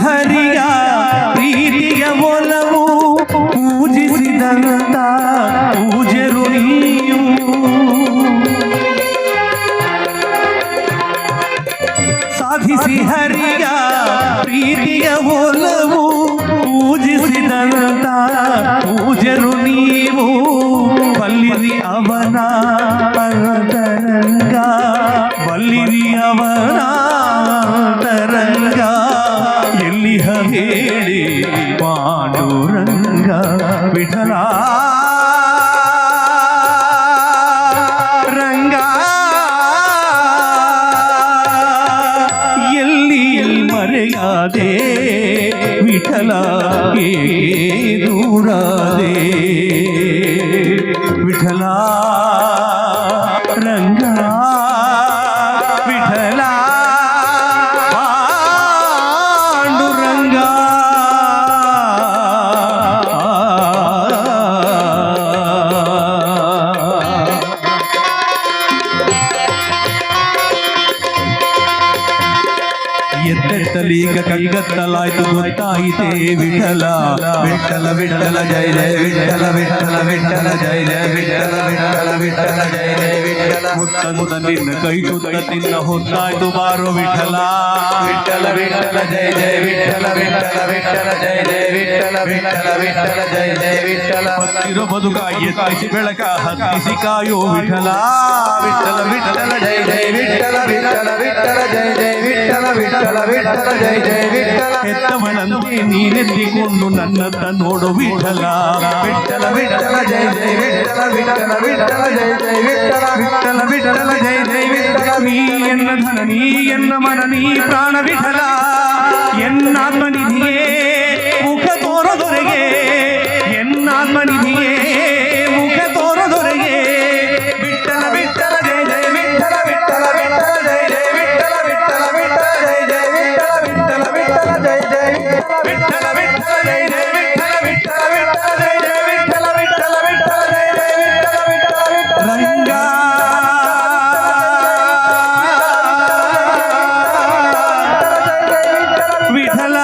ಹರಿಯ ಪ್ರೀತಿಯ ಒಲವು ಪೂಜಿಸಿದಂತ ಪೂಜರು ನೀವು ಸಾಧಿಸಿ ಹರಿಯ ಪ್ರೀತಿಯ ಒಲವು ಪೂಜಿಸಿದಂತ ಪೂಜರು ನೀವು ಬಲ್ಲಿರಿ ಅವನ ತರಂಗ ಬಲ್ಲಿರಿ ಅವನ ತರಂಗ ಎಲ್ಲಿಹ ಹೇಳಿ ಪಾಂಡುರಂಗ ವಿಠಲ ರಂಗ ಎಲ್ಲಿ ಮರೆಯಾದೆ ವಿಠಲ ದೂರಾದೆ ವಿಠಲ ರಂಗ ವಿಠಲ ಪಾಂಡುರಂಗ ಎತ್ತೆತ್ತಲೀಗ ಕೈಗತ್ತಲಾಯ್ತು ಗೊತ್ತಾಯಿತೆ ವಿಠಲ ವಿಠಲ ವಿಠಲ ಜಯ ಜಯ ವಿಠಲ ವಿಠಲ ವಿಠಲ ಜಯ ಜಯ ವಿಠಲ ವಿಠಲ ವಿಠಲ ಜಯ ಜಯ ವಿಠಲ ಮುತ್ತಂತ ನಿನ್ನ ಕೈ ತುತ್ತ ನಿನ್ನ ಹೊತ್ತಾಯ್ತು ಬಾರೋ ವಿಠಲ ವಿಠಲ ವಿಠಲ ಜಯ ಜಯ ವಿಠಲ ವಿಠಲ ವಿಠಲ ಜಯ ಜಯ ವಿಠಲ ವಿಠಲ ವಿಠಲ ಜಯ ಜಯ ವಿಠಲ ಹತ್ತಿರೋ ಬದುಕ ಎತ್ತಿಸಿ ಬೆಳಕ ಹತ್ತಿಸಿ ಕಾಯೋ ವಿಠಲ ವಿಠಲ ವಿಠಲ ಜಯ ಜಯ ವಿಠಲ ವಿಠಲ ವಿಠಲ ಜಯ ಜಯ ವಿಠಲ ವಿಠಲ ವಿಠಲ ಜಯ ಜಯ ವಿಠಲ ಹೆತ್ತವನಂತೆ ನೀನೆತ್ತಿಕೊಂಡು ನನ್ನತ್ತ ನೋಡು ವಿಠಲ ವಿಠಲ ವಿಠಲ ಜಯ ಜಯ ವಿಠಲ ವಿಠಲ ವಿಠಲ ಜಯ ಜಯ ವಿಠಲ ವಿಠಲ ವಿಠಲ ಜಯ ಜಯ ವಿಠಲ ನೀ ಎನ್ನ ಧನ ನೀ ಎನ್ನ ಮನ ನೀ ಪ್ರಾಣ ವಿಠಲ ಎನ್ನಾತ್ಮನಿಧಿಯೇ ಮುಖ ತೋರದೊರೆಗೆ ಎನ್ನಾತ್ಮನಿಧಿಯೇ ಮುಖ ತೋರದೊರೆಗೆ ವಿಠಲ ವಿಠಲ ಜಯ ಜಯ ವಿಠಲ ವಿಠಲ ವಿಠಲ ಜಯ ಜಯ ವಿಠಲ ವಿಠಲ ವಿಠಲ ಜಯ ಜಯ ವಿಠಲ ವಿಠಲ ವಿಠಲ ಜಯ ಜಯ ವಿಠಲ ವಿಠಲ ಜಯ ಜಯ ವಿಠಲ ವಿಠಲ ವಿಠಲ ಜಯ ಜಯ ವಿಠಲ ವಿಠಲ ವಿಠಲ ಜಯ ಜಯ ವಿಠಲ ವಿಠಲ ವಿಠಲ ರಂಗ ವಿಠಲ